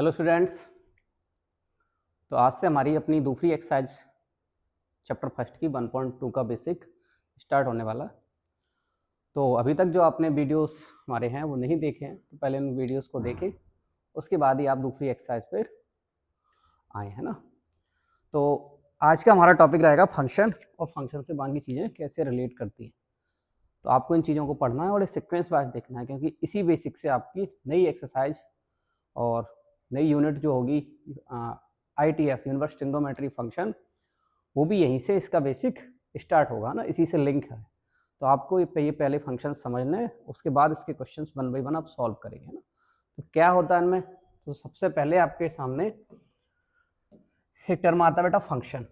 Hello students. तो आज से हमारी अपनी दूसरी एक्सरसाइज चैप्टर फर्स्ट की 1.2 का बेसिक स्टार्ट होने वाला। तो अभी तक जो आपने वीडियोस हमारे हैं वो नहीं देखे हैं तो पहले उन वीडियोस को देखें, उसके बाद ही आप दूसरी एक्सरसाइज पर आए, है ना। तो आज का हमारा टॉपिक रहेगा फंक्शन, और फंक्शन से बाकी चीज़ें कैसे रिलेट करती हैं। तो आपको इन चीज़ों को पढ़ना है और सीक्वेंस वाइज देखना है, क्योंकि इसी बेसिक से आपकी नई एक्सरसाइज और नई यूनिट जो होगी ITF यूनिवर्स ट्रिग्नोमेट्री फंक्शन, वो भी यहीं से इसका बेसिक स्टार्ट होगा ना, इसी से लिंक है। तो आपको ये पहले फंक्शन समझना है, उसके बाद इसके क्वेश्चंस 1 बाय 1 आप सॉल्व करेंगे ना। तो क्या होता है इनमें, तो सबसे पहले आपके सामने एक टर्म आता है बेटा फंक्शन।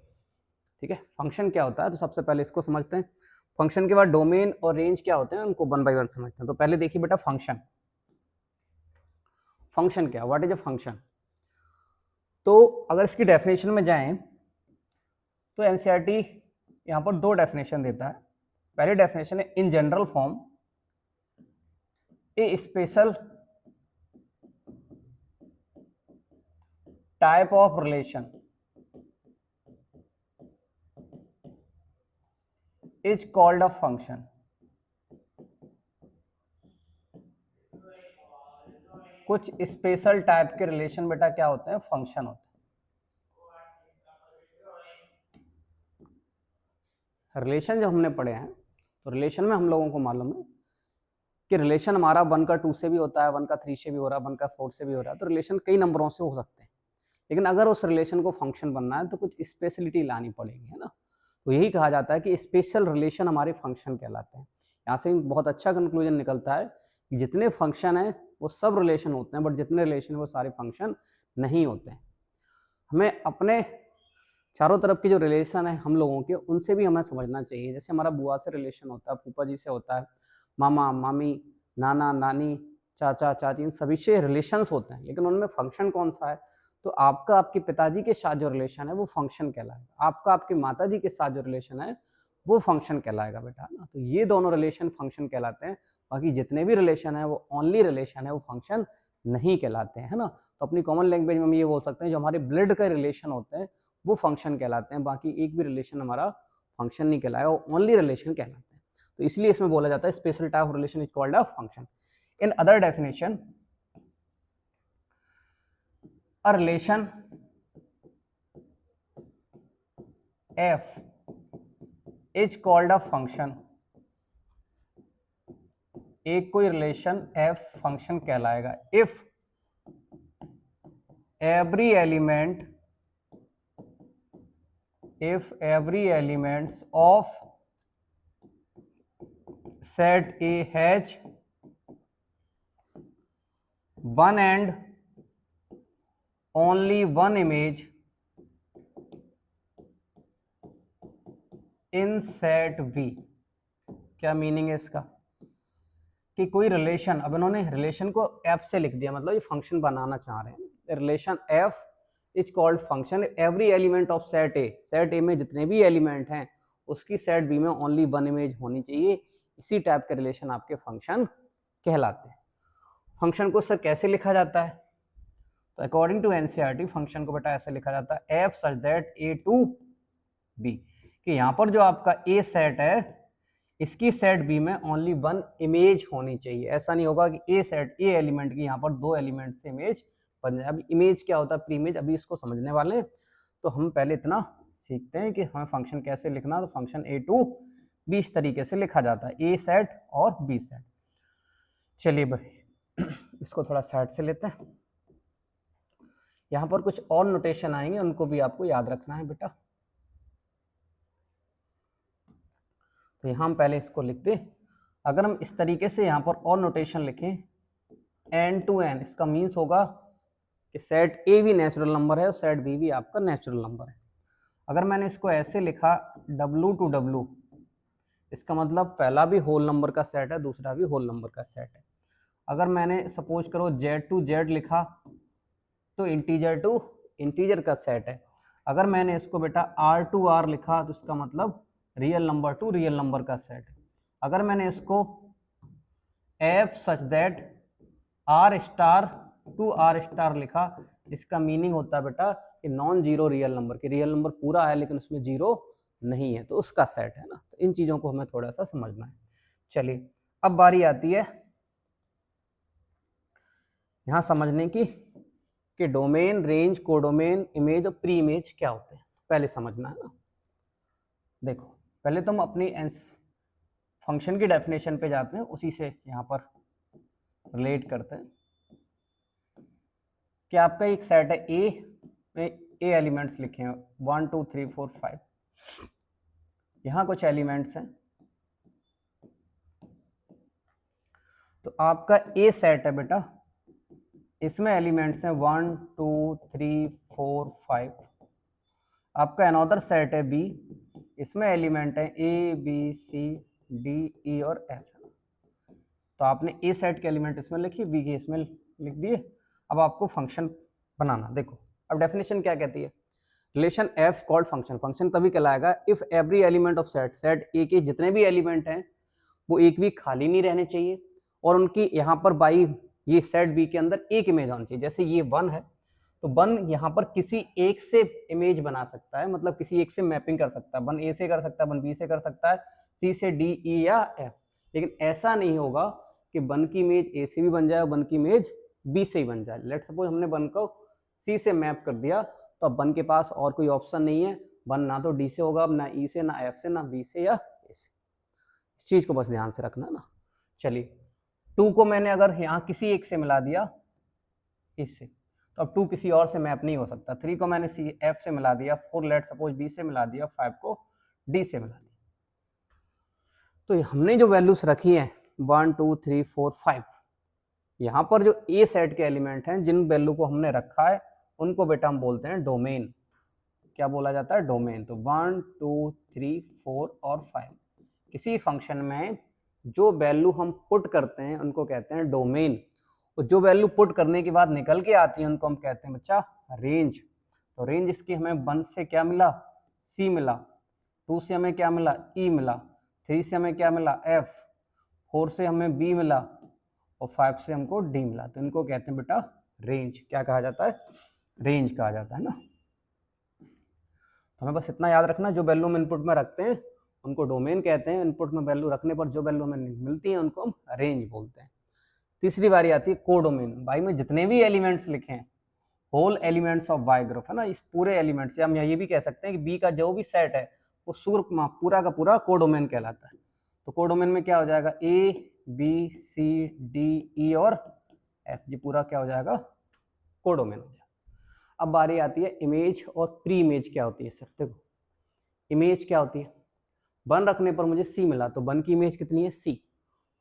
ठीक है, फंक्शन क्या होता है तो सबसे पहले इसको समझते हैं। फंक्शन के बाद डोमेन और रेंज क्या होते हैं उनको 1 बाय 1 समझते हैं। तो पहले देखिए बेटा फंक्शन, फंक्शन क्या, व्हाट इज अ फंक्शन। तो अगर इसकी डेफिनेशन में जाएं तो एनसीईआरटी यहां पर दो डेफिनेशन देता है। पहली डेफिनेशन है in general form A special type of relation is called a function. कुछ स्पेशल टाइप के रिलेशन बेटा क्या होते हैं, फंक्शन होते हैं। रिलेशन जो हमने पढ़े हैं तो रिलेशन में हम लोगों को मालूम है कि रिलेशन हमारा 1 का 2 से भी होता है, 1 का 3 से भी हो रहा है, 1 का 4 से भी हो रहा है। तो रिलेशन कई नंबरों से हो सकते हैं, लेकिन अगर उस रिलेशन को फंक्शन बनना है तो कुछ स्पेशलिटी लानी पड़ेगी, है ना। तो यही कहा जाता है कि स्पेशल रिलेशन हमारे फंक्शन कहलाते हैं। यहाँ से बहुत अच्छा कंक्लूजन निकलता है कि जितने फंक्शन हैं वो सब रिलेशन होते हैं, बट जितने रिलेशन वो सारे फंक्शन नहीं होते हैं। हमें अपने चारों तरफ के जो रिलेशन है हम लोगों के, उनसे भी हमें समझना चाहिए। जैसे हमारा बुआ से रिलेशन होता है, फूफा जी से होता है, मामा मामी, नाना नानी, चाचा चाची, इन सभी से रिलेशंस होते हैं, लेकिन उनमें फंक्शन कौन सा है। तो आपका आपके पिताजी के साथ जो रिलेशन है वो फंक्शन कहलाएगा, आपका आपके माता जी के साथ जो रिलेशन है वो फंक्शन कहलाएगा बेटा ना। तो ये दोनों रिलेशन फंक्शन कहलाते हैं, बाकी जितने भी रिलेशन है वो ओनली रिलेशन है, वो फंक्शन नहीं कहलाते हैं, है ना। तो अपनी कॉमन लैंग्वेज में हम ये बोल सकते हैं जो हमारे ब्लड के रिलेशन होते हैं वो फंक्शन कहलाते हैं, बाकी एक भी रिलेशन हमारा फंक्शन नहीं कहलाएगा, वो ओनली रिलेशन कहलाते हैं। तो इसलिए इसमें बोला जाता है special type of relation is called a function. In other definition a relation f is called a function. एक कोई रिलेशन f फंक्शन कहलाएगा if every element of set A has one and only one image in set B। क्या meaning है इसका कि कोई relation, अब इन्होंने रिलेशन को f से लिख दिया, मतलब ये फंक्शन बनाना चाह रहे हैं। Relation f is called function every element of set A, set ए में जितने भी एलिमेंट हैं उसकी सेट बी में ओनली वन इमेज होनी चाहिए। इसी टाइप के रिलेशन आपके फंक्शन कहलाते हैं। फंक्शन को सर कैसे लिखा जाता है, तो अकॉर्डिंग टू एनसीईआरटी फंक्शन को बेटा ऐसे लिखा जाता है f such that a to b, कि यहाँ पर जो आपका a सेट है इसकी सेट बी में ओनली वन इमेज होनी चाहिए। ऐसा नहीं होगा कि ए सेट ए एलिमेंट की यहाँ पर दो एलिमेंट से इमेज बन जाए। अभी इमेज क्या होता है, प्री इमेज, अभी इसको समझने वाले हैं। तो हम पहले इतना सीखते हैं कि हमें फंक्शन कैसे लिखना। तो फंक्शन ए टू बी इस तरीके से लिखा जाता है, ए सेट और बी सेट। चलिए भाई इसको थोड़ा साइड से लेते हैं। यहाँ पर कुछ और नोटेशन आएंगे, उनको भी आपको याद रखना है बेटा। तो यहाँ हम पहले इसको लिखते, अगर हम इस तरीके से यहाँ पर और नोटेशन लिखें n टू n, इसका मीन्स होगा कि सेट A भी नेचुरल नंबर है और सेट B भी आपका नेचुरल नंबर है। अगर मैंने इसको ऐसे लिखा W टू W, इसका मतलब पहला भी होल नंबर का सेट है, दूसरा भी होल नंबर का सेट है। अगर मैंने सपोज करो Z टू Z लिखा तो इंटीजर टू इंटीजर का सेट है। अगर मैंने इसको बेटा R टू R लिखा तो इसका मतलब real number to real number का सेट है। अगर मैंने इसको F such that R star to R star लिखा, इसका मीनिंग होता है बेटा कि नॉन जीरो रियल नंबर, कि रियल नंबर पूरा है लेकिन उसमें जीरो नहीं है, तो उसका सेट है ना। तो इन चीज़ों को हमें थोड़ा सा समझना है। चलिए अब बारी आती है यहाँ समझने की कि डोमेन, रेंज, कोडोमेन, इमेज और प्री इमेज क्या होते हैं। पहले समझना है ना। देखो पहले तो हम अपनी फंक्शन की डेफिनेशन पे जाते हैं, उसी से यहाँ पर रिलेट करते हैं कि आपका एक सेट है ए में ए एलिमेंट्स लिखे हैं 1 2 3 4 5। यहाँ कुछ एलिमेंट्स हैं, तो आपका ए सेट है बेटा, इसमें एलिमेंट्स हैं 1 2 3 4 5। आपका अनदर सेट है बी, इसमें एलिमेंट है A B C D E और एफ। तो आपने ए सेट के एलिमेंट इसमें लिखी, बी के इसमें लिख दिए। अब आपको फंक्शन बनाना। देखो अब डेफिनेशन क्या कहती है, relation F called function. Function तभी कहलाएगा if every element of set, set ए के जितने भी एलिमेंट हैं वो एक भी खाली नहीं रहने चाहिए, और उनकी यहाँ पर बाई ये सेट बी के अंदर एक इमेज आनी चाहिए। जैसे ये 1 है तो 1 यहाँ पर किसी एक से इमेज बना सकता है, मतलब किसी एक से मैपिंग कर सकता है। 1 ए से कर सकता है, 1 बी से कर सकता है, सी से डी ई या एफ। लेकिन ऐसा नहीं होगा कि 1 की इमेज ए से भी बन जाए और 1 की इमेज बी से ही बन जाए। लेट्स सपोज हमने 1 को सी से मैप कर दिया, तो अब 1 के पास और कोई ऑप्शन नहीं है, 1 ना तो डी से होगा, अब ना ई से, ना एफ से, ना बी से या ए से। इस चीज को बस ध्यान से रखना ना। चलिए 2 को मैंने अगर यहाँ किसी एक से मिला दिया इससे, तो अब 2 किसी और से मैप नहीं हो सकता। 3 को मैंने सी एफ से मिला दिया, 4 लेट सपोज बी से मिला दिया, 5 को डी से मिला दिया। तो हमने जो वैल्यूज रखी हैं 1 2 3 4 5, यहाँ पर जो ए सेट के एलिमेंट हैं जिन वैल्यू को हमने रखा है उनको बेटा हम बोलते हैं डोमेन। क्या बोला जाता है, डोमेन। तो 1 2 3 4 और 5 किसी फंक्शन में जो वैल्यू हम पुट करते हैं उनको कहते हैं डोमेन। और जो वैल्यू पुट करने के बाद निकल के आती है उनको हम कहते हैं बच्चा रेंज। तो रेंज इसकी हमें 1 से क्या मिला, सी मिला, 2 से हमें क्या मिला, ई मिला, 3 से हमें क्या मिला, एफ, 4 से हमें बी मिला और 5 से हमको डी मिला। तो इनको कहते हैं बेटा रेंज। क्या कहा जाता है, रेंज कहा जाता है ना। तो हमें बस इतना याद रखना, जो वैल्यू हम इनपुट में रखते हैं उनको डोमेन कहते हैं। इनपुट में वैल्यू रखने पर जो वैल्यू हमें मिलती है उनको हम रेंज बोलते हैं। तीसरी बारी आती है कोडोमेन। वाई में जितने भी एलिमेंट्स लिखे हैं, whole elements of Y group है ना, इस पूरे एलिमेंट्स, या हम ये भी कह सकते हैं कि बी का जो भी सेट है वो पूरा का पूरा कोडोमेन कहलाता है। तो कोडोमेन में क्या हो जाएगा, ए बी सी डी ई और एफ, ये पूरा क्या हो जाएगा, कोडोमेन हो जाएगा। अब बारी आती है इमेज और प्री इमेज क्या होती है। सर देखो इमेज क्या होती है, 1 रखने पर मुझे सी मिला तो 1 की इमेज कितनी है, सी।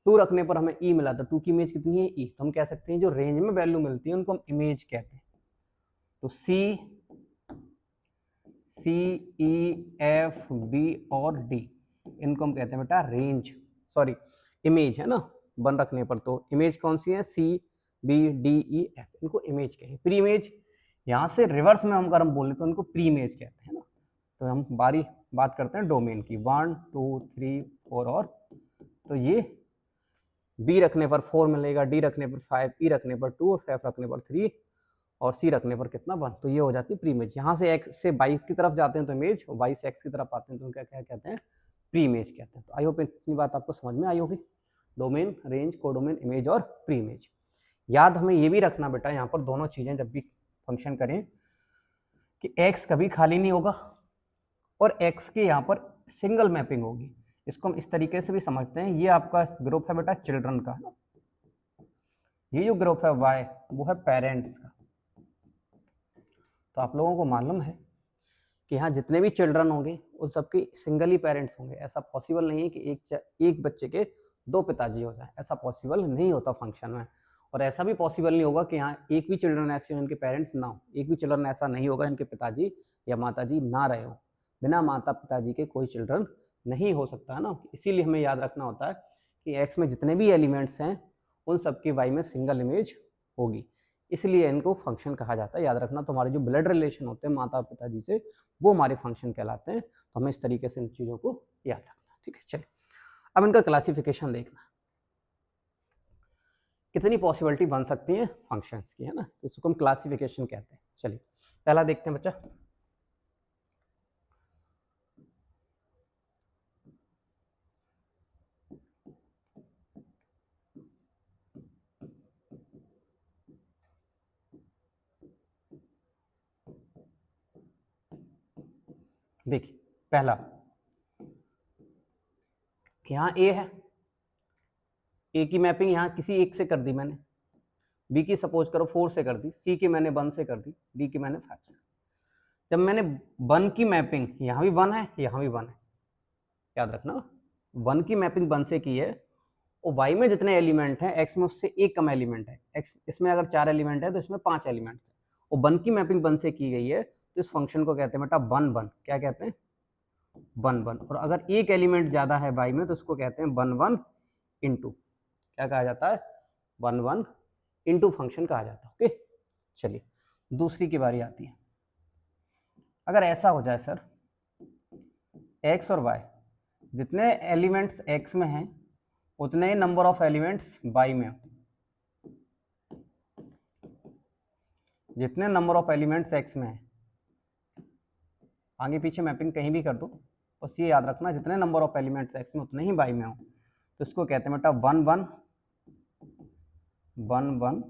2 रखने पर हमें ई मिला तो 2 की इमेज कितनी है, ई। तो हम कह सकते हैं जो रेंज में वैल्यू मिलती है उनको हम इमेज कहते हैं। तो सी ई एफ बी और डी, इनको हम कहते हैं बेटा रेंज, सॉरी इमेज है ना। 1 रखने पर तो इमेज कौन सी है, C B D E F, इनको इमेज कहेंगे। प्री इमेज यहाँ से रिवर्स में हम अगर हम बोले तो उनको प्री इमेज कहते हैं ना। तो हम बात करते हैं डोमेन की, 1 2 3 4 और, तो ये बी रखने पर 4 मिलेगा, डी रखने पर 5, ई रखने पर 2 और एफ रखने पर 3 और सी रखने पर कितना, 1। तो ये हो जाती है प्री इमेज। यहाँ से एक्स से वाई की तरफ जाते हैं तो इमेज, और वाई से एक्स की तरफ आते हैं तो क्या क्या कहते हैं, प्री इमेज कहते हैं। तो आई होप इतनी बात आपको समझ में आई होगी। डोमेन, रेंज, कोडोमेन, इमेज और प्री इमेज। याद हमें ये भी रखना बेटा यहाँ पर दोनों चीजें जब भी फंक्शन करें कि एक्स कभी खाली नहीं होगा और एक्स के यहाँ पर सिंगल मैपिंग होगी। इसको हम इस तरीके से भी समझते हैं, ये आपका ग्रुप है बेटा चिल्ड्रन का, ये जो ग्रुप है वाई वो है पेरेंट्स का। तो आप लोगों को मालूम है कि यहाँ जितने भी चिल्ड्रन होंगे उन सबके सिंगल ही पेरेंट्स होंगे। ऐसा पॉसिबल नहीं है कि एक बच्चे के 2 पिताजी हो जाए, ऐसा पॉसिबल नहीं होता फंक्शन में। और ऐसा भी पॉसिबल नहीं होगा कि यहाँ एक भी चिल्ड्रन ऐसे हो इनके पेरेंट्स ना हो, एक भी चिल्ड्रन ऐसा नहीं होगा इनके पिताजी या माताजी ना रहे हो। बिना माता पिताजी के कोई चिल्ड्रन नहीं हो सकता है ना। इसीलिए हमें याद रखना होता है कि एक्स में जितने भी एलिमेंट्स हैं उन सबकी वाई में सिंगल इमेज होगी, इसलिए इनको फंक्शन कहा जाता है। याद रखना, तुम्हारे जो ब्लड रिलेशन होते हैं माता पिताजी से वो हमारे फंक्शन कहलाते हैं। तो हमें इस तरीके से इन चीज़ों को याद रखना, ठीक है। चलिए अब इनका क्लासिफिकेशन देखना। कितनी पॉसिबिलिटी बन सकती है फंक्शंस की, है ना, इसको हम क्लासिफिकेशन कहते हैं। चलिए पहला देखते हैं बच्चा। देखिए पहला, यहाँ ए है, ए की मैपिंग यहाँ किसी एक से कर दी मैंने, बी की सपोज करो 4 से कर दी, सी की मैंने 1 से कर दी, डी की मैंने 5 से। जब मैंने 1 की मैपिंग, यहाँ भी 1 है, यहाँ भी 1 है, याद रखना 1 की मैपिंग 1 से की है, और y में जितने एलिमेंट हैं x में उससे एक कम एलिमेंट है, x इसमें अगर 4 एलिमेंट है तो इसमें 5 एलिमेंट है, और 1 की मैपिंग 1 से की गई है, तो इस फंक्शन को कहते हैं बेटा 1 1। क्या कहते हैं? 1 1। और अगर एक एलिमेंट ज्यादा है y में तो उसको कहते हैं 1 1 इंटू, क्या कहा जाता है? 1 1 इंटू फंक्शन कहा जाता है। ओके, चलिए दूसरी की बारी आती है। अगर ऐसा हो जाए सर, x और y जितने एलिमेंट्स x में हैं उतने ही नंबर ऑफ एलिमेंट्स y में हो, जितने नंबर ऑफ एलिमेंट्स x में है, आगे पीछे मैपिंग कहीं भी कर दो, बस ये याद रखना जितने नंबर ऑफ एलिमेंट्स x में उतने ही y में हो, तो इसको कहते हैं बेटा 1 1 1 1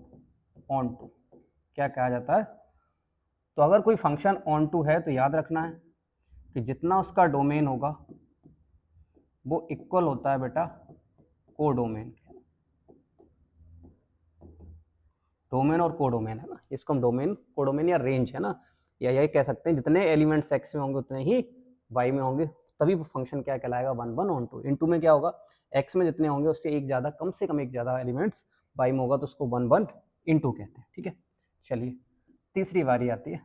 ऑन टू। क्या कहा जाता है? तो अगर कोई फंक्शन ऑन टू है तो याद रखना है कि जितना उसका डोमेन होगा वो इक्वल होता है बेटा कोडोमेन। डोमेन और कोडोमेन है ना, इसको हम डोमेन कोडोमेन या रेंज है ना, या यही कह सकते हैं जितने एलिमेंट्स x में होंगे उतने ही y में होंगे, तभी वो फंक्शन क्या कहलाएगा? 1 1 ऑन टू। इनटू में क्या होगा? x में जितने होंगे उससे एक ज़्यादा, कम से कम एक ज़्यादा एलिमेंट्स y में होगा तो उसको 1 1 इंटू कहते हैं। ठीक है, चलिए तीसरी बारी आती है।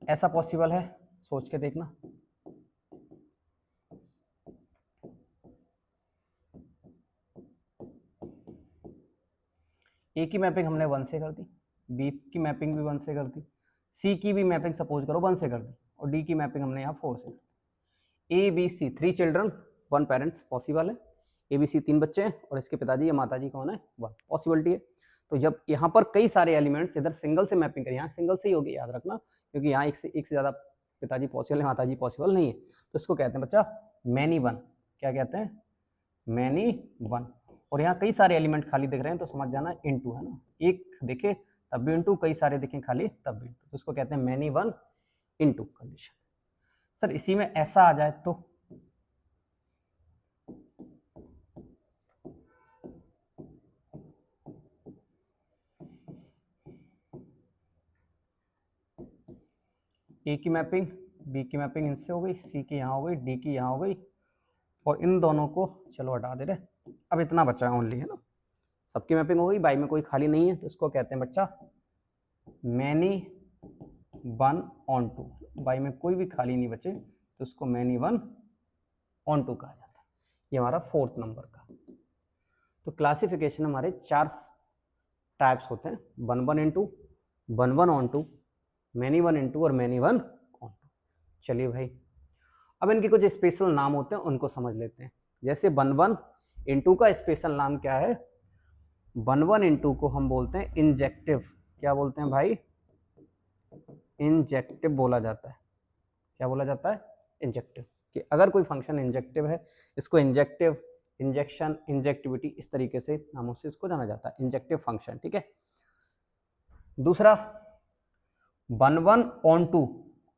ऐसा पॉसिबल है? सोच के देखना। ए की मैपिंग हमने 1 से कर दी, बी की मैपिंग भी 1 से कर दी, सी की भी मैपिंग सपोज करो 1 से कर दी, और डी की मैपिंग हमने यहाँ 4 से कर दी। A B C 3 children 1 parents possible है। ए बी सी 3 बच्चे हैं और इसके पिताजी या माताजी कौन है? 1 पॉसिबिलिटी है। तो जब यहाँ पर कई सारे एलिमेंट्स, इधर सिंगल से मैपिंग करें, यहाँ सिंगल से ही होगी, याद रखना, क्योंकि यहाँ एक से ज़्यादा पिताजी पॉसिबल है, माताजी पॉसिबल नहीं है, तो इसको कहते हैं बच्चा मैनी 1। क्या कहते हैं? मैनी 1। और यहाँ कई सारे एलिमेंट खाली दिख रहे हैं तो समझ जाना इनटू है ना, एक दिखे तब भी इनटू, कई सारे दिखें खाली तब भी इनटू, तो इसको कहते हैं मैनी 1 इनटू कंडीशन। सर इसी में ऐसा आ जाए तो ए की मैपिंग बी की मैपिंग इनसे हो गई, सी की यहाँ हो गई, डी की यहाँ हो गई, और इन दोनों को चलो हटा दे रहे, अब इतना बचा ओनली है ना, सबकी मैपिंग हो गई, बाई में कोई खाली नहीं है, तो इसको कहते हैं बच्चा मैनी 1 ऑन टू। बाई में कोई भी खाली नहीं बचे तो इसको मैनी 1 ऑन टू कहा जाता है। ये हमारा 4th नंबर का। तो क्लासिफिकेशन हमारे 4 टाइप्स होते हैं, 1 1 into, 1 1 onto, many 1 into और मैनी 1 ऑन टू। चलिए भाई, अब इनके कुछ स्पेशल नाम होते हैं उनको समझ लेते हैं। जैसे 1 1 इंटू का स्पेशल नाम क्या है? 1 1 इंटू को हम बोलते हैं इंजेक्टिव। क्या बोलते हैं भाई? इंजेक्टिव बोला जाता है। क्या बोला जाता है? इंजेक्टिव। कि अगर कोई फंक्शन इंजेक्टिव है, इसको इंजेक्टिव, इंजेक्शन, इंजेक्टिविटी, इस तरीके से नामों से इसको जाना जाता है, इंजेक्टिव फंक्शन। ठीक है। दूसरा 1 1 ऑन टू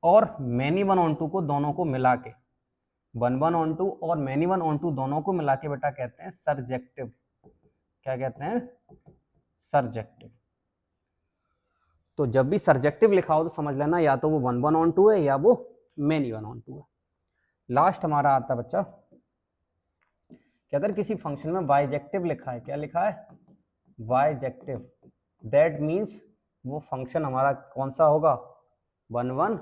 और मैनी 1 ऑन टू को दोनों को मिला के, 1 1 ऑन टू और मैनी 1 ऑन टू दोनों को मिला के बेटा कहते हैं सरजेक्टिव। क्या कहते हैं? सरजेक्टिव। तो जब भी सरजेक्टिव लिखा हो तो समझ लेना या तो वो 1 1 ऑन टू है या वो मैनी 1 ऑन टू है। लास्ट हमारा आता है बच्चा कि अगर किसी फंक्शन में बाइजेक्टिव लिखा है, क्या लिखा है? बाइजेक्टिव, दैट मीन्स वो फंक्शन हमारा कौन सा होगा? 1 1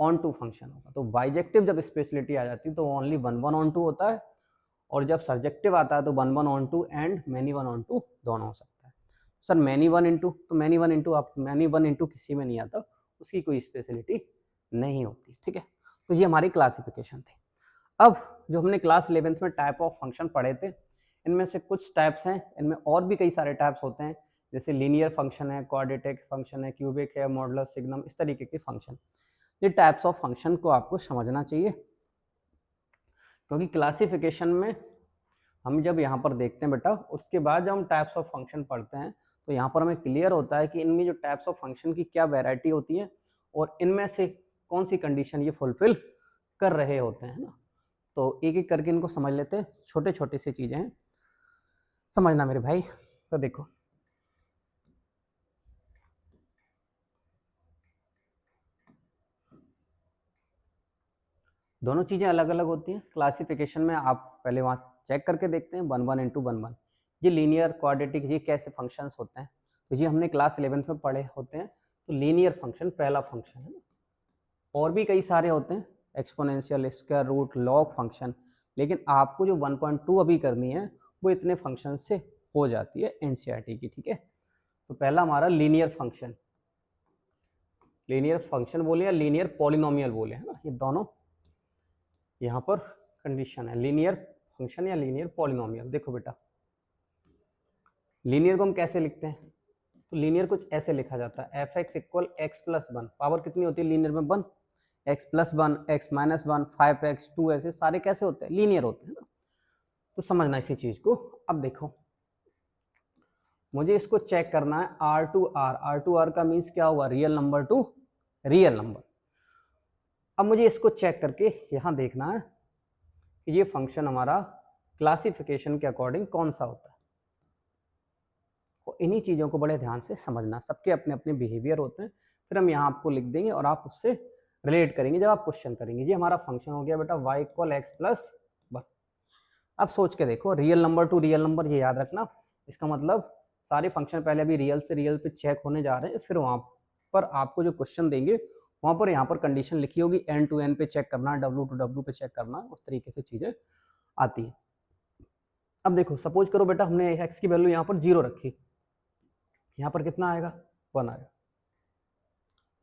ऑन टू फंक्शन होगा। तो बाइजेक्टिव जब स्पेशलिटी आ जाती है तो ओनली 1 1 ऑन टू होता है, और जब सरजेक्टिव आता है तो 1 1 onto and many 1 onto दोनों हो सकता है। सर मैनी 1 इंटू, तो मैनी 1 इंटू, आप मैनी 1 इंटू किसी में नहीं आता, उसकी कोई स्पेशलिटी नहीं होती। ठीक है, तो ये हमारी क्लासिफिकेशन थी। अब जो हमने क्लास 11th में टाइप ऑफ फंक्शन पढ़े थे, इनमें से कुछ टाइप्स हैं, इनमें और भी कई सारे टाइप्स होते हैं, जैसे लीनियर फंक्शन है, क्वाड्रेटिक फंक्शन है, क्यूबिक है, मॉडुलस, सिग्नम, इस तरीके के फंक्शन। ये टाइप्स ऑफ फंक्शन को आपको समझना चाहिए, क्योंकि क्लासिफिकेशन में हम जब यहाँ पर देखते हैं बेटा, उसके बाद जब हम टाइप्स ऑफ फंक्शन पढ़ते हैं तो यहाँ पर हमें क्लियर होता है कि इनमें जो टाइप्स ऑफ फंक्शन की क्या वैरायटी होती है और इनमें से कौन सी कंडीशन ये फुलफिल कर रहे होते हैं ना। तो एक एक करके इनको समझ लेते हैं, छोटे छोटे से चीज़ें हैं, समझना मेरे भाई। तो देखो, दोनों चीज़ें अलग अलग होती हैं। क्लासिफिकेशन में आप पहले वहाँ चेक करके देखते हैं 1 1 इंटू 1 1, ये लीनियर, क्वाड्रेटिक, ये कैसे फंक्शंस होते हैं, तो ये हमने क्लास 11th में पढ़े होते हैं। तो लीनियर फंक्शन पहला फंक्शन है, और भी कई सारे होते हैं, exponential, square root, log function, लेकिन आपको जो 1.2 अभी करनी है वो इतने फंक्शन से हो जाती है एनसीईआरटी की, ठीक है। तो पहला हमारा लीनियर फंक्शन, लीनियर फंक्शन बोले या लीनियर पॉलिनोमियल बोले, है ना, ये दोनों यहाँ पर कंडीशन है, लीनियर फंक्शन या लीनियर पॉलिनोमियल। देखो बेटा, लीनियर को हम कैसे लिखते हैं, तो लीनियर कुछ ऐसे लिखा जाता है, F X equal x plus 1, power कितनी होती है लीनियर में 1, x plus 1, x minus 1, 5x, 2x, ये सारे कैसे होते हैं, लीनियर होते हैं ना। तो समझना इसी चीज को। अब देखो, मुझे इसको चेक करना है R to R, R to R का मीन्स क्या हुआ, real number to real number. अब मुझे इसको चेक करके यहाँ देखना है कि ये फंक्शन हमारा क्लासिफिकेशन के अकॉर्डिंग कौन सा होता है। तो इन्हीं चीज़ों को बड़े ध्यान से समझना, सबके अपने अपने बिहेवियर होते हैं, फिर हम यहाँ आपको लिख देंगे और आप उससे रिलेट करेंगे जब आप क्वेश्चन करेंगे। ये हमारा फंक्शन हो गया बेटा y इक्वल एक्स प्लस 1। अब सोच के देखो, real number to real number, ये याद रखना, इसका मतलब सारे फंक्शन पहले अभी रियल से रियल पे चेक होने जा रहे हैं, फिर वहाँ पर आपको जो क्वेश्चन देंगे वहाँ पर यहाँ पर कंडीशन लिखी होगी, n टू n पे चेक करना, w टू w पे चेक करना, उस तरीके से चीज़ें आती है। अब देखो, सपोज करो बेटा हमने x की वैल्यू यहाँ पर 0 रखी, यहाँ पर कितना आएगा, 1 आएगा।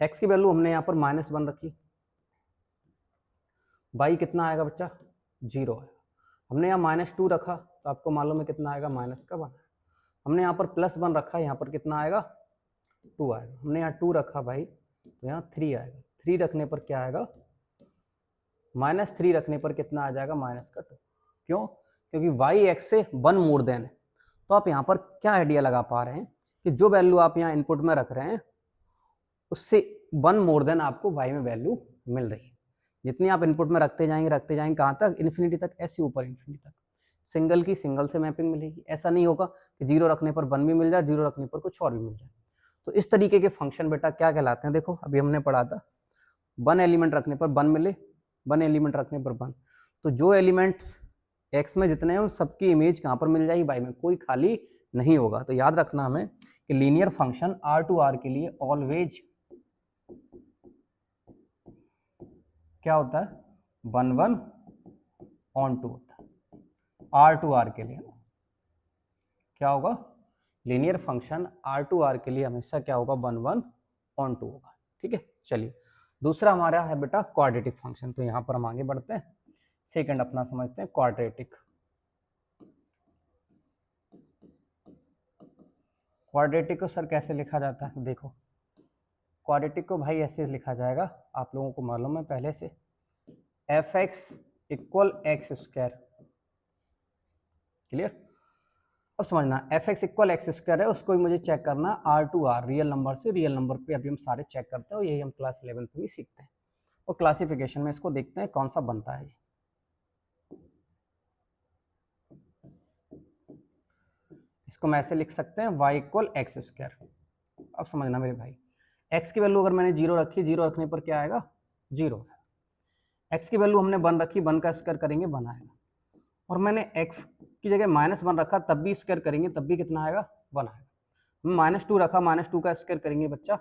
x की वैल्यू हमने यहाँ पर -1 रखी, y कितना आएगा बच्चा, 0 आएगा। हमने यहाँ -2 रखा तो आपको मालूम है कितना आएगा, माइनस का 1। हमने यहाँ पर +1 रखा, यहाँ पर कितना आएगा, 2 आएगा। हमने यहाँ 2 रखा भाई, तो यहाँ 3 आएगा। 3 रखने पर क्या आएगा, -3 रखने पर कितना आ जाएगा, -2। क्यों, क्योंकि y x से 1 मोर देन है। तो आप यहाँ पर क्या आइडिया लगा पा रहे हैं कि जो वैल्यू आप यहाँ इनपुट में रख रहे हैं उससे 1 मोर देन आपको y में वैल्यू मिल रही है। जितनी आप इनपुट में रखते जाएंगे कहाँ तक, इन्फिनिटी तक, ऐसे ऊपर इन्फिनिटी तक। सिंगल की सिंगल से मैपिंग मिलेगी, ऐसा नहीं होगा कि 0 रखने पर 1 भी मिल जाए, 0 रखने पर कुछ और भी मिल जाए। तो इस तरीके के फंक्शन बेटा क्या कहलाते हैं, देखो अभी हमने पढ़ा था 1 एलिमेंट रखने पर 1 मिले, 1 एलिमेंट रखने पर 1। तो जो एलिमेंट्स x में जितने हैं उन सबकी इमेज कहाँ पर मिल जाएगी, y में, कोई खाली नहीं होगा। तो याद रखना हमें कि linear function r to r के लिए ऑलवेज क्या होता है, 1 1 ऑन 2 होता है। r टू r के लिए क्या होगा, linear function r to r के लिए हमेशा क्या होगा, 1 1 ऑन 2 होगा, ठीक है। चलिए, दूसरा हमारा है बेटा क्वाड्रेटिक फंक्शन। तो यहाँ पर हम आगे बढ़ते हैं, सेकंड अपना समझते हैं क्वाड्रेटिक। क्वाड्रेटिक को सर कैसे लिखा जाता है, देखो क्वाड्रेटिक को भाई ऐसे लिखा जाएगा, आप लोगों को मालूम है पहले से, F X equal X square, clear. अब समझना, F X equal X square है, उसको भी मुझे चेक करना R to R, real number से रियल नंबर पे अभी हम सारे चेक करते हैं और यही हम क्लास 11 में भी सीखते हैं। और क्लासिफिकेशन में इसको देखते हैं कौन सा बनता है। इसको मैं ऐसे लिख सकते हैं, y इक्वल एक्स स्क्वायर। अब समझना मेरे भाई, x की वैल्यू अगर मैंने 0 रखी, 0 रखने पर क्या आएगा, 0। x की वैल्यू हमने 1 रखी, 1 का स्क्वायर करेंगे 1 आएगा। और मैंने x की जगह -1 रखा, तब भी स्क्वायर करेंगे तब भी कितना आएगा, 1 आएगा। हमने -2 रखा, -2 का स्क्वायर करेंगे बच्चा,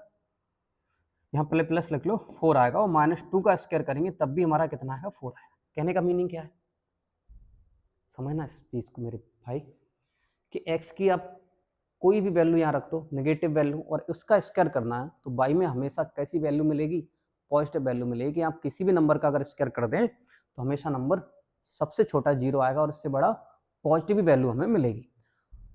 यहाँ पहले प्लस लिख लो, 4 आएगा। और -2 का स्क्वायर करेंगे तब भी हमारा कितना आएगा, 4 आएगा। कहने का मीनिंग क्या है, समझना इस चीज को मेरे भाई, कि x की आप कोई भी वैल्यू यहाँ रख दो, नेगेटिव वैल्यू, और उसका स्क्वायर करना है तो y में हमेशा कैसी वैल्यू मिलेगी, पॉजिटिव वैल्यू मिलेगी। आप किसी भी नंबर का अगर स्क्वायर कर दें तो हमेशा नंबर सबसे छोटा 0 आएगा और इससे बड़ा पॉजिटिव वैल्यू हमें मिलेगी।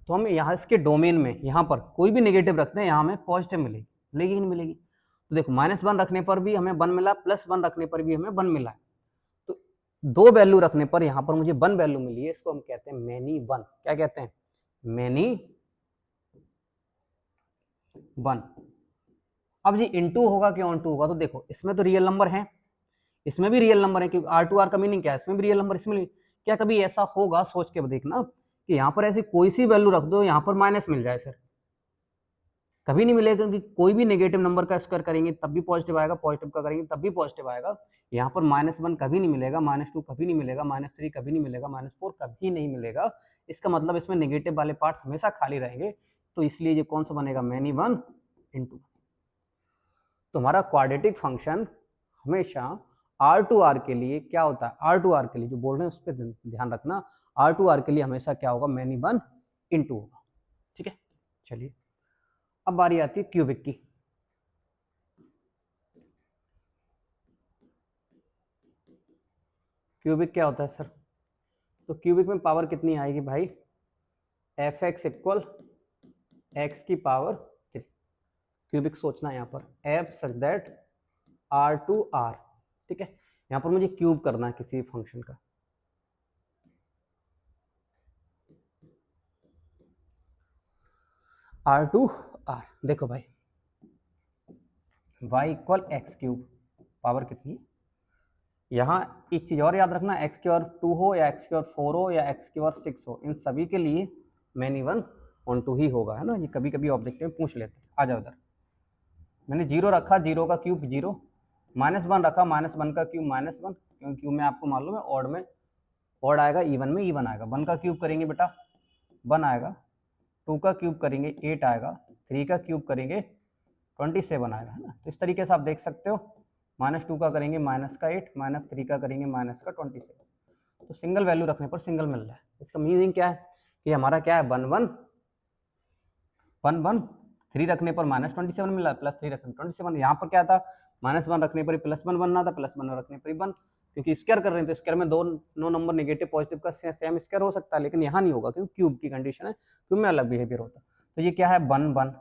तो हम यहाँ इसके डोमेन में यहाँ पर कोई भी नेगेटिव रखते हैं, यहाँ हमें पॉजिटिव मिलेगी, मिलेगी कि नहीं मिलेगी। तो देखो -1 रखने पर भी हमें 1 मिला, +1 रखने पर भी हमें 1 मिला। तो 2 वैल्यू रखने पर यहाँ पर मुझे 1 वैल्यू मिली है, इसको हम कहते हैं मैनी 1। क्या कहते हैं? मैनी 1। अब जी इनटू होगा कि ऑन टू होगा? तो देखो इसमें तो रियल नंबर है, इसमें भी रियल नंबर है, क्योंकि R2R का मीनिंग क्या है? इसमें भी रियल नंबर, इसमें क्या कभी ऐसा होगा, सोच के देखना, कि यहाँ पर ऐसी कोई सी वैल्यू रख दो यहाँ पर माइनस मिल जाए सर? कभी नहीं मिलेगा, क्योंकि कोई भी नेगेटिव नंबर का स्क्वायर करेंगे तब भी पॉजिटिव आएगा, पॉजिटिव का करेंगे तब भी पॉजिटिव आएगा। यहाँ पर -1 कभी नहीं मिलेगा, -2 कभी नहीं मिलेगा, -3 कभी नहीं मिलेगा, -4 कभी नहीं मिलेगा। इसका मतलब इसमें नेगेटिव वाले पार्ट्स हमेशा खाली रहेंगे। तो इसलिए ये कौन सा बनेगा? मैनी 1 × तो हमारा क्वाड्रेटिक फंक्शन हमेशा R2R के लिए क्या होता है? R2R के लिए जो बोल रहे हैं उस पर ध्यान रखना। R2R के लिए हमेशा क्या होगा? मैनी 1 × होगा। ठीक है, चलिए अब बारी आती है क्यूबिक की। क्यूबिक क्या होता है सर? तो क्यूबिक में पावर कितनी आएगी भाई? fx = x की पावर 3। क्यूबिक सोचना यहाँ पर f सच दैट R2R। ठीक है, यहाँ पर मुझे क्यूब करना है किसी फंक्शन का। R2R देखो भाई, y = x³ पावर कितनी है? यहाँ एक चीज और याद रखना, x² 2 हो या x² 4 हो या x² 6 हो, इन सभी के लिए मैनी 1 × 2 ही होगा, है ना। ये कभी कभी ऑब्जेक्टिव में पूछ लेते हैं। आ जाओ इधर, मैंने 0 रखा, 0 का क्यूब 0, -1 रखा, -1 का क्यूब -1, क्योंकि क्यूब में आपको मालूम है ऑड में ऑड आएगा, इवन में इवन आएगा। 1 का क्यूब करेंगे बेटा 1 आएगा, 2 का क्यूब करेंगे 8 आएगा, 3 का क्यूब करेंगे 27 आएगा, है ना। तो इस तरीके से आप देख सकते हो, -2 का करेंगे -8, -3 का करेंगे -27। तो सिंगल वैल्यू रखने पर सिंगल मिल रहा है। इसका मीनिंग क्या है कि हमारा क्या है? 1 1 1 1, 3 रखने पर -27 मिला, +3 रखने पर 27। यहाँ पर क्या था? -1 रखने पर +1 बनना था, +1 रखने पर 1, क्योंकि स्क्वायर कर रहे थे। स्क्वायर में दो नंबर नेगेटिव पॉजिटिव का सेम स्क्वायर हो सकता है, लेकिन यहाँ नहीं होगा क्योंकि क्यूब की कंडीशन है, क्यूब में अलग बिहेवियर होता है। तो ये क्या है? 1 1।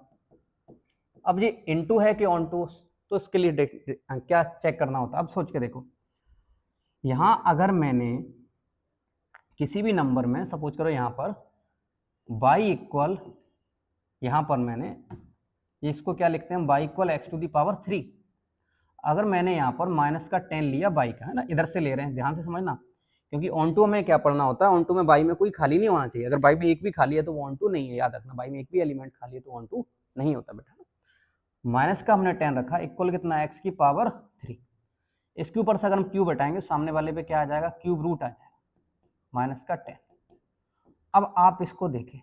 अब ये इनटू है कि ऑन टू? तो इसके लिए क्या चेक करना होता है? अब सोच के देखो, यहाँ अगर मैंने किसी भी नंबर में सपोज करो यहाँ पर y = यहाँ पर मैंने इसको क्या लिखते हैं? y = x⁻3। अगर मैंने यहाँ पर -10 लिया y का, है ना, इधर से ले रहे हैं, ध्यान से समझना, क्योंकि ऑन टू में क्या पढ़ना होता है? ऑन टू में y में कोई खाली नहीं होना चाहिए। अगर y में एक भी खाली है तो वो ऑन टू नहीं है, याद रखना। y में एक भी एलिमेंट खाली है तो ऑन टू नहीं होता बेटा। माइनस का हमने 10 रखा, इक्वल कितना? x⁻3। इसके ऊपर से अगर हम क्यूब हटाएंगे, सामने वाले पे क्या आ जाएगा? क्यूब रूट आ जाएगा -10। अब आप इसको देखें,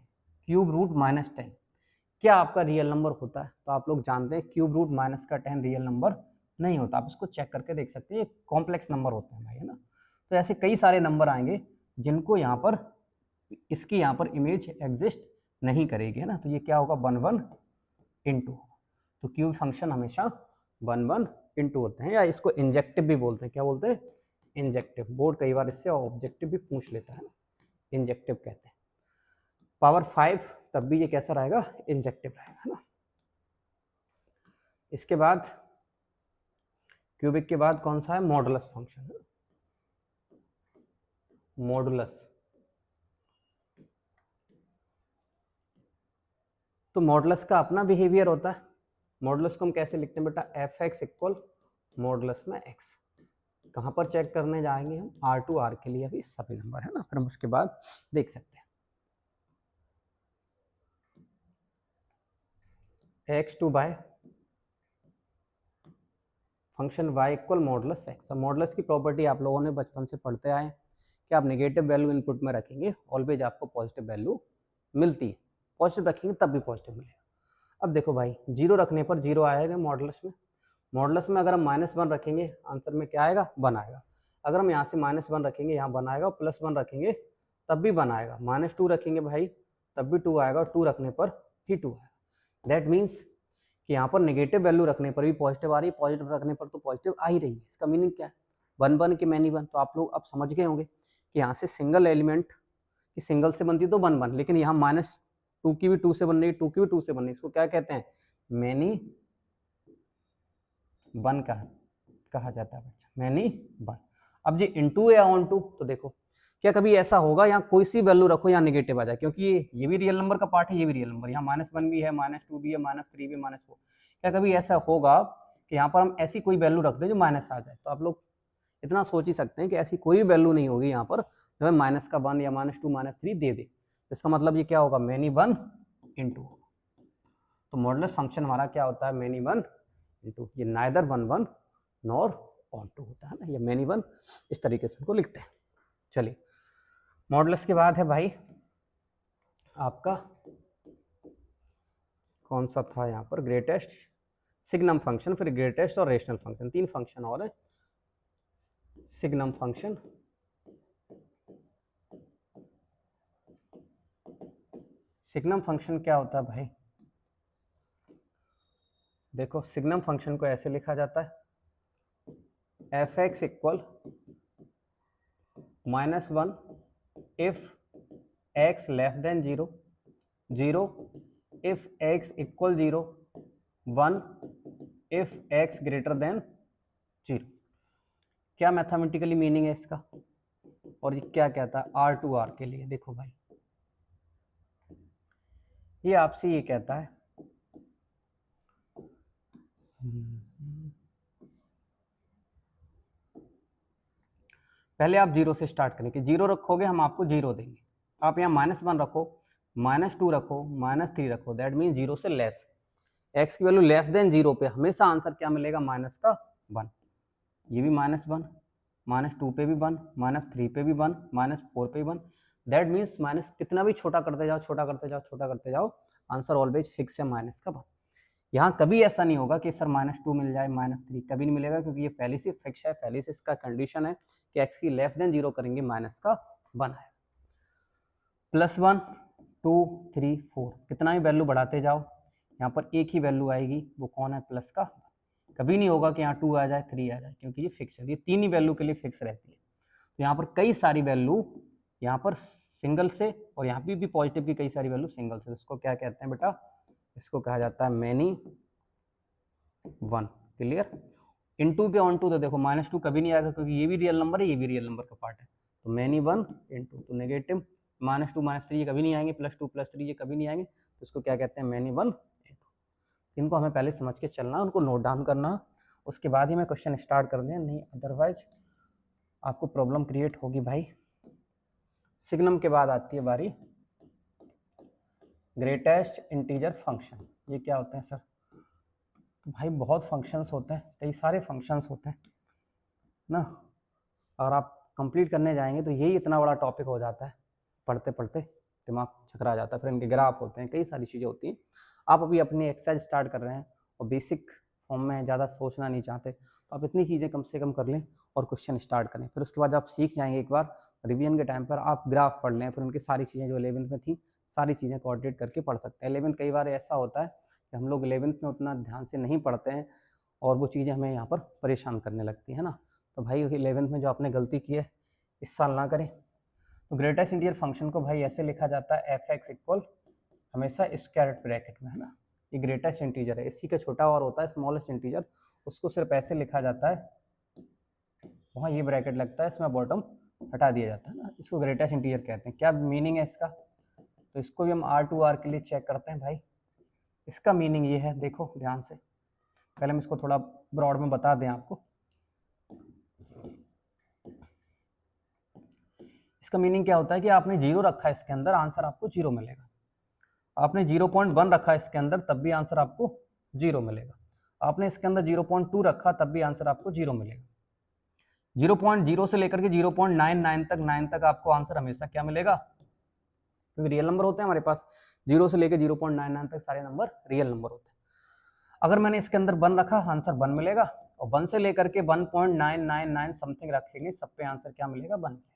क्यूब रूट -10 क्या आपका रियल नंबर होता है? तो आप लोग जानते हैं क्यूब रूट -10 रियल नंबर नहीं होता। आप इसको चेक करके देख सकते हैं, ये कॉम्प्लेक्स नंबर होते हैं भाई, है ना। तो ऐसे कई सारे नंबर आएंगे जिनको यहाँ पर इसकी यहाँ पर इमेज एग्जिस्ट नहीं करेगी, है ना। तो ये क्या होगा? 1 1 × तो क्यूब फंक्शन हमेशा 1 1 × होते हैं, या इसको इंजेक्टिव भी बोलते हैं। क्या बोलते हैं? इंजेक्टिव। बोर्ड कई बार इससे ऑब्जेक्टिव भी पूछ लेता है ना, इंजेक्टिव कहते हैं। पावर 5 तब भी ये कैसा रहेगा? इंजेक्टिव रहेगा, है ना। इसके बाद क्यूबिक के बाद कौन सा है? Modulus function. मॉडुलस, तो मॉडुलस का अपना बिहेवियर होता है। मॉडुलस को हम कैसे लिखते हैं बेटा? fx = मॉडुलस में x। कहाँ पर चेक करने जाएंगे हम? R2R के लिए अभी सभी नंबर, है ना, फिर हम उसके बाद देख सकते हैं। x2 by function y = modulus x। Modulus की प्रॉपर्टी आप लोगों ने बचपन से पढ़ते आए कि आप नेगेटिव वैल्यू इनपुट में रखेंगे, ऑलवेज आपको पॉजिटिव वैल्यू मिलती है। पॉजिटिव रखेंगे तब भी पॉजिटिव मिलेगा। अब देखो भाई, 0 रखने पर 0 आएगा मॉडुलस में। मॉडुलस में अगर हम -1 रखेंगे, आंसर में क्या आएगा? 1 आएगा। अगर हम यहाँ से -1 रखेंगे, यहाँ 1 आएगा, और +1 रखेंगे तब भी 1 आएगा। -2 रखेंगे भाई तब भी 2 आएगा, और 2 रखने पर भी 2 आएगा। दैट मीन्स कि यहाँ पर नेगेटिव वैल्यू रखने पर भी पॉजिटिव आ रही है, पॉजिटिव रखने पर तो पॉजिटिव आ ही रही है। इसका मीनिंग क्या है? 1 1 के मैनी 1। तो आप लोग अब समझ गए होंगे कि यहाँ से सिंगल एलिमेंट कि सिंगल से बनती तो 1 1, लेकिन यहाँ -2 की भी 2 से बन रही है, 2 की भी 2 से बन रही है, इसको क्या कहते हैं, मैनी वन कहा जाता है बच्चा, मैनी वन। अब जी इनटू या ऑन टू, तो देखो क्या कभी ऐसा होगा यहाँ कोई सी वैल्यू रखो यहाँ नेगेटिव आ जाए, क्योंकि ये भी रियल नंबर का पार्ट है, ये भी रियल नंबर, यहाँ -1 भी है, -2 भी है, -3 भी, -4, क्या कभी ऐसा होगा कि यहाँ पर हम ऐसी कोई वैल्यू रख दें जो माइनस आ जाए, तो आप लोग इतना सोच ही सकते हैं कि ऐसी कोई वैल्यू नहीं होगी यहाँ पर जो है -1 या -2 -3 दे दे, इसका मतलब ये क्या होगा, मैनी वन इंटू। तो मॉडुलस फंक्शन हमारा क्या होता है, मैनी वन इंटू, ये नाइदर 1 1 नॉर ऑन टू होता है ना, ये मैनी वन, इस तरीके से उनको लिखते हैं। चलिए मॉडुलस के बाद है भाई आपका कौन सा था यहाँ पर, ग्रेटेस्ट, सिग्नम फंक्शन, फिर ग्रेटेस्ट और रेशनल फंक्शन, 3 फंक्शन और है। सिग्नम फंक्शन, सिग्नम फंक्शन क्या होता है भाई, देखो सिग्नम फंक्शन को ऐसे लिखा जाता है, f(x) equal -1 if x less than 0, 0 if x equal 0, 1 if x greater than 0। क्या मैथमेटिकली मीनिंग है इसका, और ये क्या कहता है R टू R के लिए, देखो भाई ये आपसे ये कहता है पहले आप 0 से स्टार्ट करेंगे, 0 रखोगे हम आपको 0 देंगे, आप यहाँ -1 रखो, -2 रखो, -3 रखो, दैट मीन 0 से लेस, x की वैल्यू लेस देन 0 पे हमेशा आंसर क्या मिलेगा, -1। ये भी -1, -2 पे भी 1, -3 पे भी 1, -4 पे भी 1, दैट मीन्स माइनस कितना भी छोटा करते जाओ, छोटा करते जाओ, छोटा करते जाओ, आंसर ऑलवेज फिक्स है -1। यहाँ कभी ऐसा नहीं होगा कि सर -2 मिल जाए, -3 कभी नहीं मिलेगा, क्योंकि ये पहले से फिक्स है, पहले से इसका कंडीशन है कि x की लेस देन 0 करेंगे -1 है। +1 2 3 4 कितना भी वैल्यू बढ़ाते जाओ, यहाँ पर एक ही वैल्यू आएगी, वो कौन है, प्लस का। कभी नहीं होगा कि यहाँ 2 आ जाए, 3 आ जाए, क्योंकि ये फिक्स है, ये 3 ही वैल्यू के लिए फिक्स रहती है। तो यहाँ पर कई सारी वैल्यू यहाँ पर सिंगल से, और यहाँ पे भी पॉजिटिव की कई सारी वैल्यू सिंगल से, इसको क्या कहते हैं बेटा, इसको कहा जाता है मैनी वन। क्लियर। इनटू पे ऑन टू, तो देखो -2 कभी नहीं आएगा, क्योंकि ये भी रियल नंबर है, ये भी रियल नंबर का पार्ट है, तो मैनी वन इंटू, तो नेगेटिव -2 -3 ये कभी नहीं आएंगे, +2 +3 ये कभी नहीं आएंगे, तो इसको क्या कहते हैं, मैनी वन इंटू। इनको हमें पहले समझ के चलना, उनको नोट डाउन करना, उसके बाद ही मैं क्वेश्चन स्टार्ट कर दें, नहीं अदरवाइज आपको प्रॉब्लम क्रिएट होगी भाई। सिग्नम के बाद आती है बारी ग्रेटेस्ट इंटीजर फंक्शन। ये क्या होते हैं सर, तो भाई बहुत फंक्शंस होते हैं, कई सारे फंक्शंस होते हैं ना, और आप कंप्लीट करने जाएंगे तो यही इतना बड़ा टॉपिक हो जाता है, पढ़ते पढ़ते दिमाग चकरा जाता है, फिर इनके ग्राफ होते हैं, कई सारी चीज़ें होती हैं। आप अभी अपनी एक्सरसाइज स्टार्ट कर रहे हैं और बेसिक फॉर्म में ज़्यादा सोचना नहीं चाहते, तो आप इतनी चीज़ें कम से कम कर लें और क्वेश्चन स्टार्ट करें, फिर उसके बाद आप सीख जाएंगे, एक बार रिवीजन के टाइम पर आप ग्राफ पढ़ लें, फिर उनकी सारी चीज़ें जो 11th में थी सारी चीज़ें कोऑर्डिनेट करके पढ़ सकते हैं। 11th कई बार ऐसा होता है कि हम लोग 11th में उतना ध्यान से नहीं पढ़ते हैं और वो चीज़ें हमें यहाँ पर परेशान करने लगती है ना, तो भाई 11th में जो आपने गलती की है इस साल ना करें। तो ग्रेटेस्ट इंटीजर फंक्शन को भाई ऐसे लिखा जाता है, f(x) इक्वल हमेशा स्क्वायर ब्रैकेट में, है ना, ये ग्रेटेस्ट इंटीजर है, इसी का छोटा और होता है स्मॉलेस्ट इंटीजर, उसको सिर्फ ऐसे लिखा जाता है, वहाँ ये ब्रैकेट लगता है, इसमें बॉटम हटा दिया जाता है ना, इसको ग्रेटेस्ट इंटीजर कहते हैं। क्या मीनिंग है इसका, तो इसको भी हम R2R के लिए चेक करते हैं भाई। इसका मीनिंग ये है, देखो ध्यान से, पहले हम इसको थोड़ा ब्रॉड में बता दें आपको। इसका मीनिंग क्या होता है कि आपने 0 रखा है इसके अंदर, आंसर आपको 0 मिलेगा। आपने 0.1 रखा है इसके अंदर, तब भी आंसर आपको 0 मिलेगा। आपने इसके अंदर 0.2 रखा, तब भी आंसर आपको 0 मिलेगा। 0.0 से लेकर के 0.99 तक 9 तक आपको आंसर हमेशा क्या मिलेगा, क्योंकि रियल नंबर होते हैं हमारे पास, 0 से लेकर 0.99 तक सारे नंबर रियल नंबर होते हैं। अगर मैंने इसके अंदर 1 रखा, आंसर 1 मिलेगा, और 1 से लेकर के 1.999 समथिंग रखेंगे, सब पे आंसर क्या मिलेगा, 1 मिलेगा।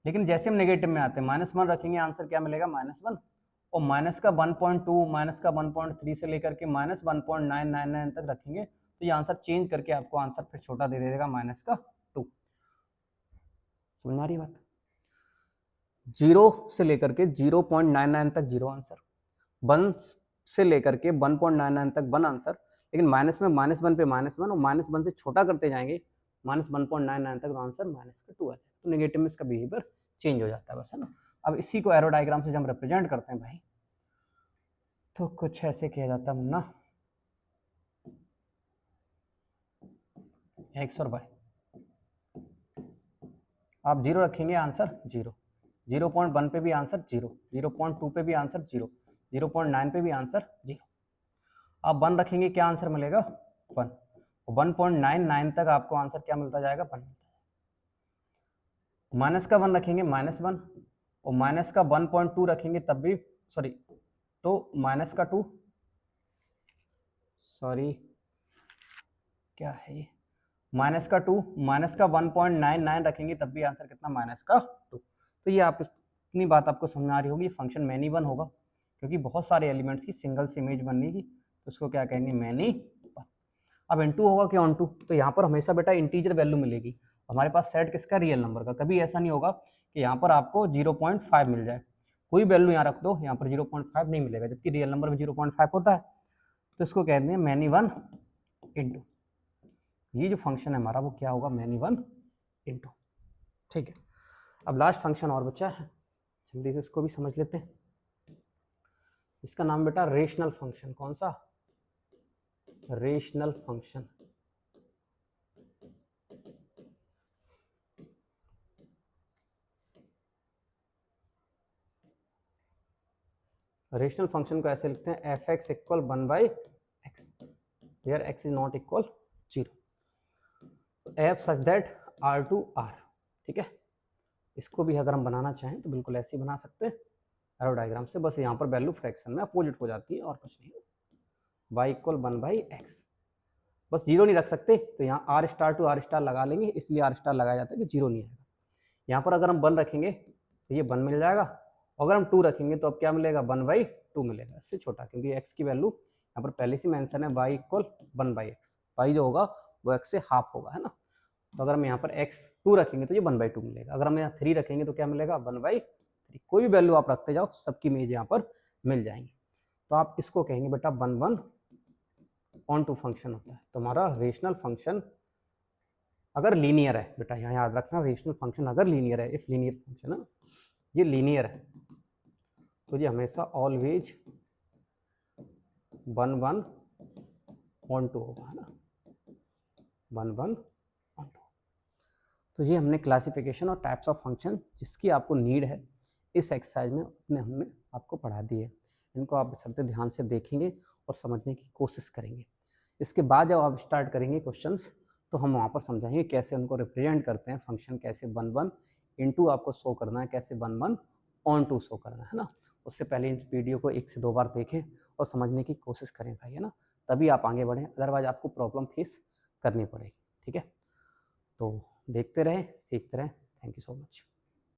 लेकिन जैसे हम नेगेटिव में आते हैं, -1 रखेंगे, आंसर क्या मिलेगा, -1, और माइनस का 1.2, माइनस का 1.3 से लेकर के -1.999 तक रखेंगे, तो ये आंसर चेंज करके आपको आंसर फिर छोटा दे देगा, -2। समझ में आ रही बात। 0 से लेकर के 0.99 तक 0 आंसर, 1 से लेकर के 1.99 तक 1 आंसर, लेकिन माइनस में -1 पे -1 और -1 से छोटा करते जाएंगे -1.99 तक, तो आंसर -2 आ जाएगा। तो नेगेटिव में इसका बिहेवियर चेंज हो जाता है बस, है ना। अब इसी को एरो डायग्राम से जब हम रिप्रेजेंट करते हैं भाई, तो कुछ ऐसे किया जाता है मुन्ना, एक्स और वाई, आप 0 रखेंगे आंसर 0, 0.1 पे भी आंसर 0, 0.2 पे भी आंसर 0, 0.9 पे भी आंसर 0। आप 1 रखेंगे, क्या आंसर मिलेगा 1, 1.99 तक आपको आंसर क्या मिलता जाएगा 1 मिलता जाएगा। माइनस का 1 रखेंगे -1, और माइनस का 1.2 रखेंगे तब भी, सॉरी, तो माइनस का 2, सॉरी क्या है ये, माइनस का 2, माइनस का 1.99 रखेंगे तब भी आंसर कितना -2। तो ये आप इतनी बात आपको समझ आ रही होगी, फंक्शन मैनी वन होगा, क्योंकि बहुत सारे एलिमेंट्स की सिंगल से इमेज बनने की, तो उसको क्या कहेंगे मैनी वन। अब इनटू होगा क्या ऑन टू, तो यहाँ पर हमेशा बेटा इंटीजर वैल्यू मिलेगी, हमारे पास सेट किसका रियल नंबर का, कभी ऐसा नहीं होगा कि यहाँ पर आपको 0.5 मिल जाए, कोई वैल्यू यहाँ रख दो, यहाँ पर 0.5 नहीं मिलेगा, जबकि रियल नंबर में 0.5 होता है, तो इसको कहते हैं मैनी वन इंटू, ये जो फंक्शन है हमारा वो क्या होगा मैनी वन इंटू। ठीक है, अब लास्ट फंक्शन और बचा है, जल्दी से इसको भी समझ लेते हैं। इसका नाम बेटा रेशनल फंक्शन, कौन सा, रेशनल फंक्शन। रेशनल फंक्शन को ऐसे लिखते हैं F X equal 1/x, where x is not equal 0, F such that r to r। ठीक है, इसको भी अगर हम बनाना चाहें तो बिल्कुल ऐसे ही बना सकते हैं एरो डायग्राम से, बस यहाँ पर वैल्यू फ्रैक्शन में अपोजिट हो जाती है और कुछ नहीं, y इक्वल 1/x, बस 0 नहीं रख सकते, तो यहाँ r star to r star लगा लेंगे, इसलिए r स्टार लगाया जाता है कि 0 नहीं आएगा। यहाँ पर अगर हम 1 रखेंगे तो ये 1 मिल जाएगा, अगर हम 2 रखेंगे तो अब क्या मिलेगा 1/2 मिलेगा, इससे छोटा, क्योंकि x की वैल्यू यहाँ पर पहले से मेंशन है y इक्वल 1/x, y जो होगा वो x से हाफ होगा, है ना। तो अगर हम यहाँ पर x 2 रखेंगे तो ये 1/2 मिलेगा, अगर हम यहाँ 3 रखेंगे तो क्या मिलेगा 1/3, कोई भी वैल्यू आप रखते जाओ सबकी इमेज यहाँ पर मिल जाएंगी। तो आप इसको कहेंगे बेटा 1/1 फंक्शन होता है। तो हमारा रेशनल फंक्शन अगर लीनियर है बेटा, यहाँ याद रखना, रेशनल फंक्शन अगर लीनियर है, इफ लीनियर फंक्शन है, ये लीनियर है, तो ये हमेशा ऑलवेज 1/1 होगा, है ना, 1/1। तो ये हमने क्लासिफिकेशन और टाइप्स ऑफ फंक्शन जिसकी आपको नीड है इस एक्सरसाइज में हमने आपको पढ़ा दी है, इनको आप बशर्ते ध्यान से देखेंगे और समझने की कोशिश करेंगे। इसके बाद जब आप स्टार्ट करेंगे क्वेश्चंस, तो हम वहाँ पर समझाएंगे कैसे उनको रिप्रेजेंट करते हैं, फंक्शन कैसे 1/1 आपको शो करना है, कैसे 1/1 शो करना है ना। उससे पहले इस वीडियो को 1 से 2 बार देखें और समझने की कोशिश करें भाई, है ना, तभी आप आगे बढ़ें, अदरवाइज आपको प्रॉब्लम फेस करनी पड़ेगी। ठीक है, तो देखते रहें, सीखते रहें। Thank you so much.